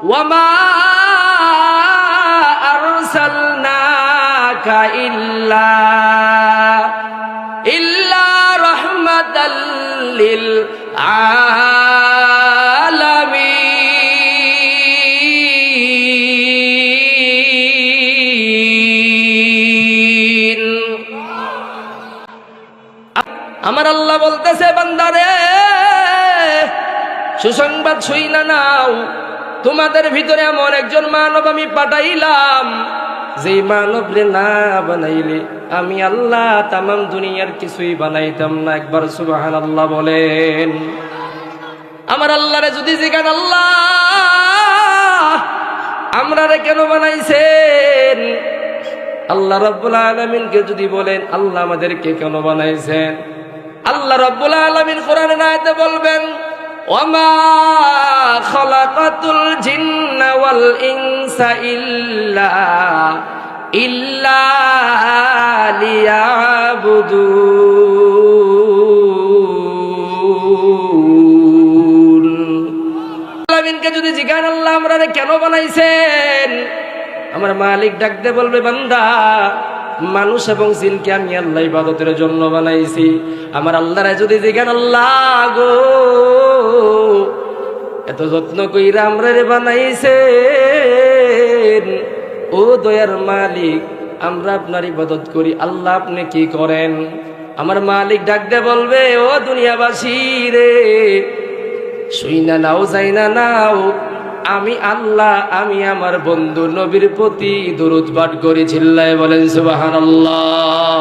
ওয়ামা আরসালনাকা ইল্লা রাহমাতাল লিল আলামিন। আমার আল্লাহ বলতেছে, বান্দারে সুসংবাদ শুইনা নাও, তোমাদের ভিতরে এমন একজন মানব আমি পাঠাইলাম, যে মানব রে না বানাইলে আমি আল্লাহ তামাম দুনিয়ার কিছুই বানাইতাম না। একবার সুবহানাল্লাহ বলেন। আমার আল্লাহরে যদি জিজ্ঞাসা, আল্লাহ আমরারে কেন বানাইছেন, আল্লাহ রাব্বুল আলামিনকে যদি বলেন আল্লাহ আমাদেরকে কেন বানাইছেন, আল্লাহ রাব্বুল আলামিন কোরআনের আয়াতে বলবেন, ওয়ামা খালাকাতুল জিন্না ওয়াল ইনসা ইল্লা লিয়াবুদুন। আলামিনকে যদি জিজ্ঞাসা, আল্লাহ আমরারে কেন বানাইছেন, আমার মালিক ডাক দিয়ে বলবে, বান্দা মানুষ এবং জিনকে আমি আল্লাহ ইবাদতের জন্য বানাইছি। আমার আল্লাহরে যদি জিজ্ঞাসা, আল্লাহ গো এত যত্ন কইরা আমরারে বানাইছেন, ও দয়ার মালিক আমরা আপনার ইবাদত করি, আল্লাহ আপনি কি করেন? আমার মালিক ডাক দিয়ে বলবে, ও দুনিয়াবাসী রে, শুইনা নাও যাইনা নাও, আমি আল্লাহ আমি আমার বন্ধু নবীর প্রতি দরুদ পাঠ করি। চিল্লায় বলেন সুবহানাল্লাহ,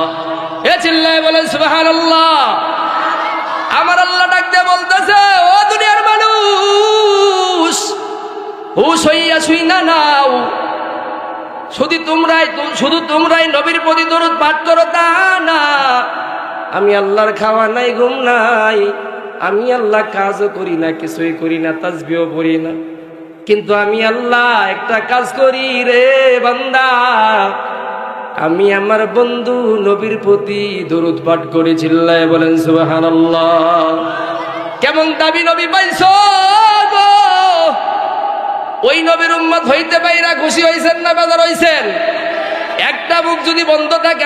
এ চিল্লায় বলেন সুবহানাল্লাহ। আমার আল্লাহ ডাক দিয়ে বলতেছে, ও দুনিয়ার মানুষ, হুশ হইয়া শুইনা নাও, শুধু তোমরাই নবীর প্রতি দরুদ পাঠ করো তা না, আমি আল্লাহর খাওয়া নাই, ঘুম নাই, আমি আল্লাহ কাজও করি না, কিছুই করি না, তাসবিহও পড়ি না, কিন্তু আমি আল্লাহ একটা কাজ করি রে বান্দা, আমি আমার বন্ধু নবীর প্রতি দরুদ পাঠ করি। চিল্লায় বলেন সুবহানাল্লাহ। কেমন দাবি নবী পাইছো গো? ওই নবীর উম্মত হইতে পাইরা খুশি হইছেন না বেজার হইছেন? একটা মুখ যদি বন্ধ থাকে,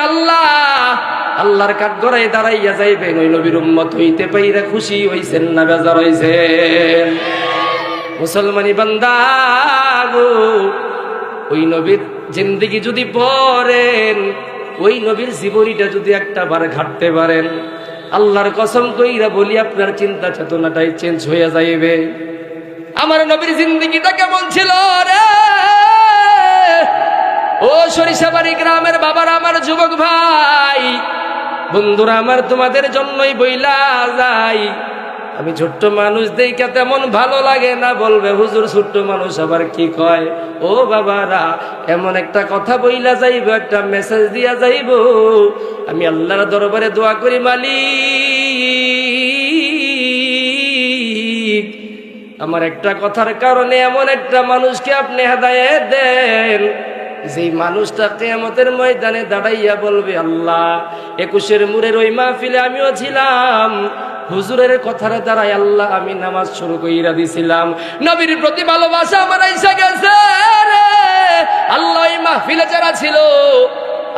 আল্লাহর কাঠগড়ায় দাঁড়াইয়া যাইবেন, ওই নবীর উম্মত হইতে পাইরা খুশি হইছেন না বেজার হইছেন? মুসলমানি বান্দা গো, ওই নবীর জিন্দেগি যদি পড়েন, ওই নবীর জীবনীটা যদি একটা বার ঘাটতে পারেন, আল্লাহর কসম কইরা বলি আপনার চিন্তা চেতনাটাই চেঞ্জ হয়ে যাইবে। আমার নবীর জিন্দেগিটা কেমন ছিল রে? ও সরিষাবাড়ি গ্রামের বাবারা, আমার যুবক ভাই বন্ধুরা আমার, তোমাদের জন্যই বইলা যাই, আমি ছোট্ট মানুষ দেইকা তেমন ভালো লাগে না, বলবে হুজুর ছোট্ট মানুষ আবার কি কয়? ও বাবারা, এমন একটা কথা বইলা যাইব, একটা মেসেজ দিয়া যাইব, আমি আল্লাহর দরবারে দোয়া করি, মালিক আমার একটা কথার কারণে এমন একটা মানুষকে আপনি হেদায়েত দেন, যেই মানুষটা কিয়ামতের ময়দানে দাঁড়াইয়া বলবে, আল্লাহ 21 মোড়ের ওই মাহফিলে আমিও ছিলাম, হুজুরের কথার দ্বারাই আল্লাহ আমি নামাজ শুরু কইরা দিছিলাম, নবীর প্রতি ভালোবাসা আমার আইসা গেছে রে। আল্লাহ এই মাহফিলে যারা ছিল,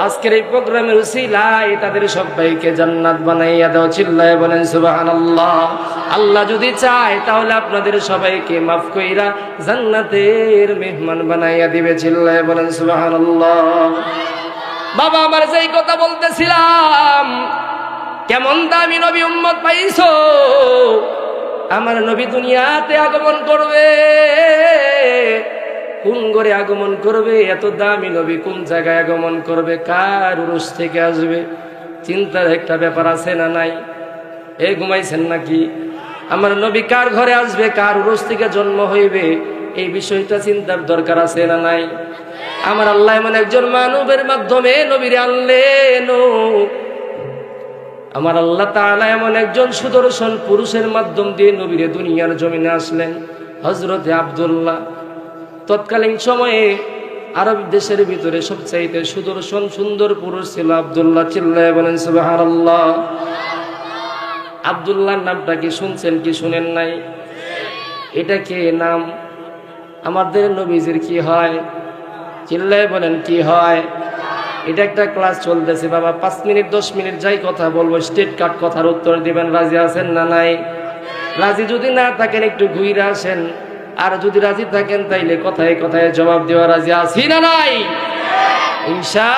আজকের এই প্রোগ্রামের উসিলায় তাদের সবাইকে জান্নাত বানাইয়া দাও। চিল্লায় বলেন সুবহানাল্লাহ। আল্লাহ যদি চায় তাহলে আপনাদের সবাইকে মাফ কইরা জান্নাতের মেহমান বানাইয়া দিবে। চিল্লায় বলেন সুবহানাল্লাহ। বাবা আমার যেই কথা বলতেছিলাম, কেমন দামি নবী উম্মত পাইছো। আমার নবী দুনিয়াতে আগমন করবে, কোন ঘরে আগমন করবে? এত দামি নবী কোন জায়গায় আগমন করবে? কার উরুস থেকে আসবে? চিন্তার একটা ব্যাপার আছে না নাই? এই ঘুমাইছেন নাকি? আমার নবী কার ঘরে আসবে, কার উরুস থেকে জন্ম হইবে, এই বিষয়টা চিন্তার দরকার আছে না নাই? আমার আল্লাহ এমন একজন মানবের মাধ্যমে নবীরে আনলেন। আমার আল্লাহ তাআলা এমন একজন সুদর্শন পুরুষের মাধ্যম দিয়ে নবীরে দুনিয়ার জমিনে আসলেন, হযরতে আব্দুল্লাহ। তৎকালীন সময়ে আরব দেশের ভিতরে সবচাইতে সুদর্শন সুন্দর পুরুষ ছিল আব্দুল্লাহ। চিল্লায় বলেন সুবহানাল্লাহ। আব্দুল্লাহর নামটা কি শুনছেন কি শুনেন নাই? এটা কে নাম? আমাদের নবীজির কি হয়? চিল্লায় বলেন কি হয়? এটা একটা ক্লাস চলতেছে বাবা, 5 মিনিট 10 মিনিট যাই কথা বলবো, স্টেট কাট কথার উত্তর দিবেন। রাজি আছেন না নাই? রাজি যদি না থাকেন একটু ঘুরে আসেন, আর যদি রাজি থাকেন তাইলে কথায় কথায় জবাব দেওয়া রাজি আছি না নাই? ইনশা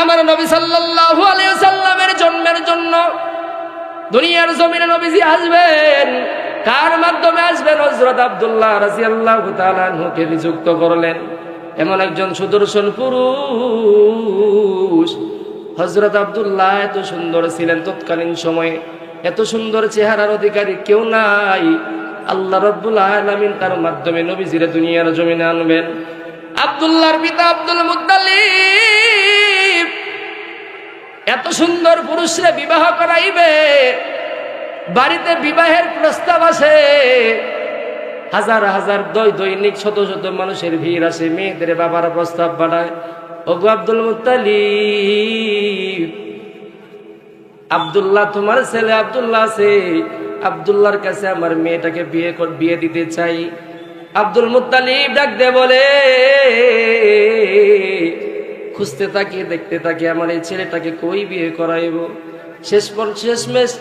আমার নবী সাল্লাল্লাহু আলাইহি ওয়াসাল্লামের জন্মের জন্য দুনিয়ার জমিনে নবীজি আসবেন। কার মাধ্যমে আসবেন? হযরত আব্দুল্লাহ রাদিয়াল্লাহু তাআলা আনহুকে নিযুক্ত করলেন। এমন একজন সুদর্শন পুরুষ হযরত আব্দুল্লাহ এত সুন্দর ছিলেন তৎকালীন সময়ে, এত সুন্দর চেহারার অধিকারী কেউ নাই। আল্লাহ রাব্বুল আলামিন তার মাধ্যমে নবীজিরে দুনিয়ার জমিনে আনবেন। আব্দুল্লাহর পিতা আব্দুল মুত্তালিব এত সুন্দর পুরুষরে বিবাহ করাইবে, বাড়িতে বিবাহের প্রস্তাব আসে, হাজার হাজার দৈনিক শত শত মানুষের ভিড় আসে, মেয়েদের বাবার প্রস্তাব বাড়ায়। ওগো আব্দুল মুত্তালিব, আব্দুল্লাহ তোমার ছেলে আব্দুল্লাহ আছে, আব্দুল্লাহর কাছে আমার মেয়েটাকে বিয়ে দিতে চাই। আব্দুল মুত্তালিব ডাক দে বলে, খুঁজতে থাকি দেখতে থাকি আমার এই ছেলেটাকে কই বিয়ে করাইব। শেষমেশ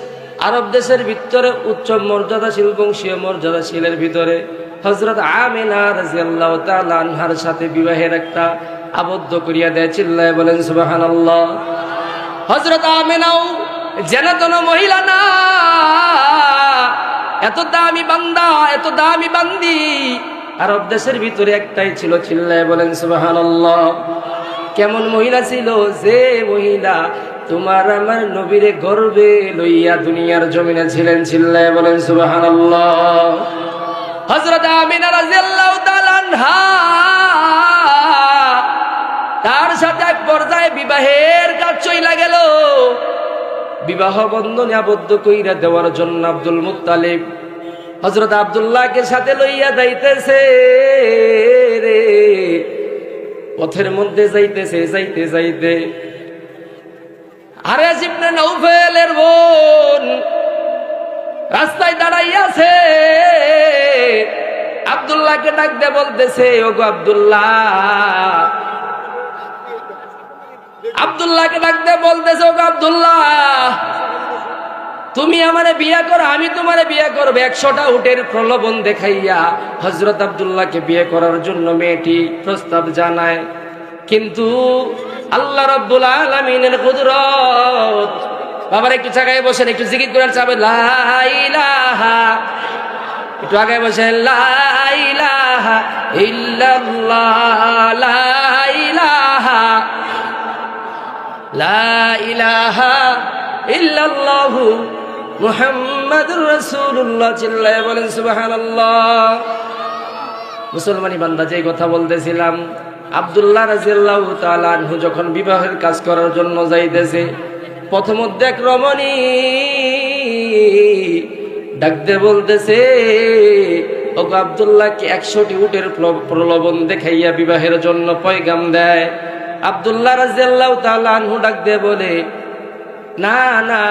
আরব দেশের ভিতরে উচ্চ মর্যাদাশীল বংশীয় মর্যাদাশীলের ভিতরে হযরত আমিনা রাদিয়াল্লাহু তাআলা আনহার সাথে বিবাহের একটা আবদ্ধ করিয়া দেয়। চিল্লায় বলেন সুবহানাল্লাহ। হযরত আমিনাও যেন তেন মহিলা না, এত দামি বান্দা, এত দামি বান্দি আরব দেশের ভিতরে একটাই ছিল। চিল্লায় বলেন সুবহানাল্লাহ। কেমন মহিলা ছিল? যে মহিলা তোমার আমার নবীরে গর্বে লইয়া দুনিয়ার জমিনে ছিলেন। চিল্লায় বলেন সুবহানাল্লাহ। হযরত আমিনা রাদিয়াল্লাহু তাআলা আনহা তার সাথে এক পর্যায়ে বিবাহের কাজ চইলা গেল। বিবাহ বন্ধনে আবদ্ধ কইরা দেওয়ার জন্য আব্দুল মুত্তালিব হযরত আব্দুল্লাহকে সাথে লইয়া যাইতেছে রে। পথের মধ্যে যাইতেছে, যাইতে যাইতে হারেস ইবনে নওফেলের বোন রাস্তায় দাঁড়াইয়াছে, আব্দুল্লাহকে ডাক দিয়ে বলতেছে, ওগো আব্দুল্লাহ, আব্দুল্লাহকে ডাক দিয়ে বলতেছে, ওগো আব্দুল্লাহ, তুমি আমারে বিয়া করো, আমি তোমারে বিয়া করবো। 100টা উটের প্রলোভন দেখাইয়া হযরত আব্দুল্লাহকে বিয়ে করার জন্য মেয়েটি প্রস্তাব জানায়। কিন্তু আল্লাহ রাব্বুল আলামিনের কুদরত। বাবার একটু জায়গায় বসেন, একটু জিকির করার চাবে লা ইলাহা, একটু আগে বসেন লা ইলাহা ইল্লাল্লাহ, লা ইলাহা, লা ইলাহা ইল্লাল্লাহু মুহাম্মাদুর রাসূলুল্লাহ। চিল্লায়ে বলেন সুবহানাল্লাহ। মুসলমানি বান্দা, যে কথা বলতেছিলাম, আব্দুল্লাহ রাদিয়াল্লাহু তাআলা আনহু যখন বিবাহের কাজ করার জন্য যাইতেছে, প্রথমত এক রমণী ডাকতে বলতেছে, ওগো আব্দুল্লাহকে 100টি উটের প্রলোভন দেখাইয়া বিবাহের জন্য পয়গাম দেয়। আব্দুল্লাহ রাদিয়াল্লাহু তাআলা আনহু ডাক দিয়ে বলে, না না,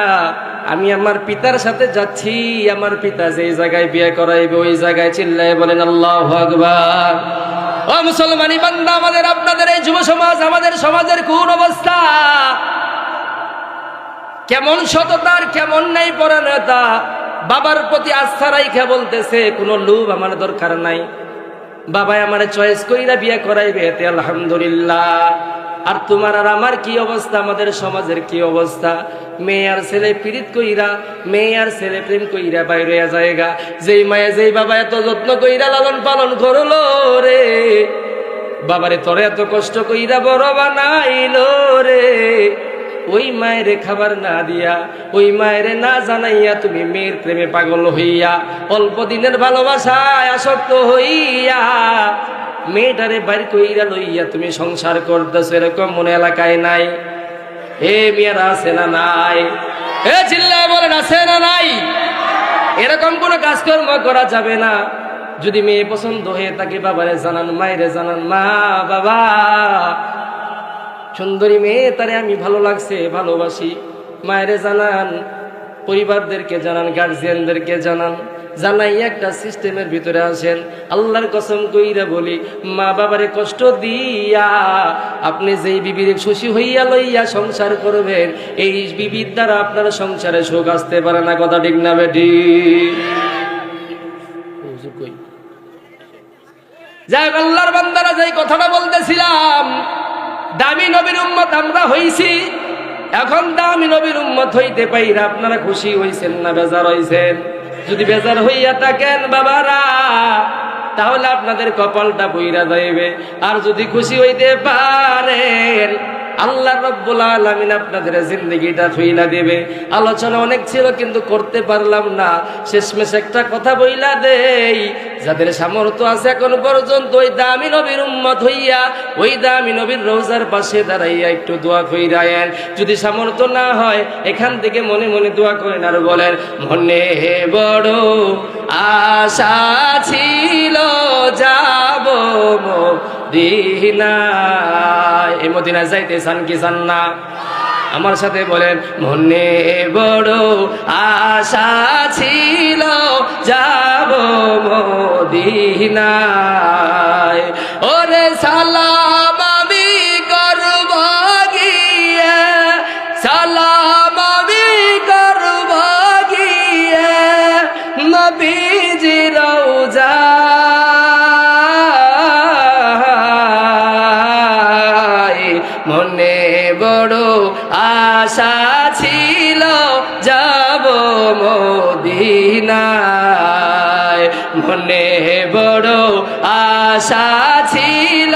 আমি আমার পিতার সাথে যাচ্ছি, আমার পিতা যে জায়গায় বিয়ে করাইবে ওই জায়গায়। চিল্লায় বলেন আল্লাহু আকবার। ও মুসলমানি বান্দা, আমাদের আপনাদের এই যুব সমাজ, আমাদের সমাজের কোন অবস্থা, কেমন সততার, কেমন নাই পরায়ণতা। বাবার প্রতি আস্থা রাইখা বলতেছে, কোনো লোভ আমার দরকার নাই, বাবা আমারে চয়েস কইরা বিয়ে করাইবে, এতে আলহামদুলিল্লাহ। আর তোমার আর আমার কি অবস্থা, আমাদের সমাজের কি অবস্থা, মেয়ে আর ছেলে পীড়িত কইরা, মেয়ে আর ছেলে প্রেম কইরা বাইরে জায়গা। যেই মায়ে যেই বাবা এত যত্ন কইরা লালন পালন করলো রে, বাবারে তোরে এত কষ্ট কইরা বড় বানাইলো রে, ওই মায়ের খাবার না দিয়া, ওই মায়ের না জানাইয়া তুমি মেয়ের প্রেমে পাগল হইয়া, অল্প দিনের ভালোবাসায় আসক্ত হইয়া মেয়েটারে বাইর কইরা লইয়া তুমি সংসার করতেছো। এরকম মনে এলাকায় নাই? হে মেয়েরা আছে না নাই? হে চিল্লায় বলেন আছে না নাই? এরকম কোনো কাজকর্ম করা যাবে না। যদি মেয়ে পছন্দ হয়ে থাকে বাবারে জানান, মায়েরে জানান, মা বাবা সুন্দরী মেয়ে, তারে আমি ভালো লাগছে, ভালোবাসি। মায়েরে জানান, পরিবারদেরকে জানান, গার্জিয়ানদেরকে জানান। জানাই একটা সিস্টেমের ভিতরে আসেন। আল্লাহর কসম কইরা বলি, মা বাবারে কষ্ট দিয়া আপনি যেই বিবির খুশি হইয়া লইয়া সংসার করবেন, এই বিবির দ্বারা আপনার সংসারে সুখ আসতে পারে না। কথা ঠিক না বেটি? যাই হোক, আল্লাহর বান্দারা যেই কথাটা বলতেছিলাম, দামি নবীর উম্মত আমরা হইছি। এখন দামি নবীর উম্মত হইতে পাইরা আপনারা খুশি হইছেন না বেজার হইছেন? যদি বেজার হইয়া থাকেন বাবারা, তাহলে আপনাদের কপালটা বইরা যাইবে। আর যদি খুশি হইতে পারেন, আল্লাহ রাব্বুল আলামিন আপনাদের জিন্দেগিটা ফিরা দেবে। আলোচনা অনেক ছিল কিন্তু করতে পারলাম না। শেষমেশ একটা কথা বইলা দেই, যাদের সামর্থ্য আছে এখন পর্যন্ত ওই দামি নবীর উম্মত হইয়া ওই দামি নবীর রওজার পাশে দাঁড়াইয়া একটু দোয়া কইরায়েন। যদি সামর্থ্য না হয় এখান থেকে মনে মনে দোয়া করেন আর বলেন, মনে বড় আশা ছিল যাব মদিনায়। এই মদিনায় যাইতে চান কি চান না? আমার সাথে বলেন, মনে বড় আশা ছিল যাব মদিনায়। ওরে সালাম আমি করব গিয়ে, সালাম আমি করব গিয়ে নবীজি রওজা। মনে বড় আশা ছিল যাব মদিনায়, মনে বড় আশা ছিল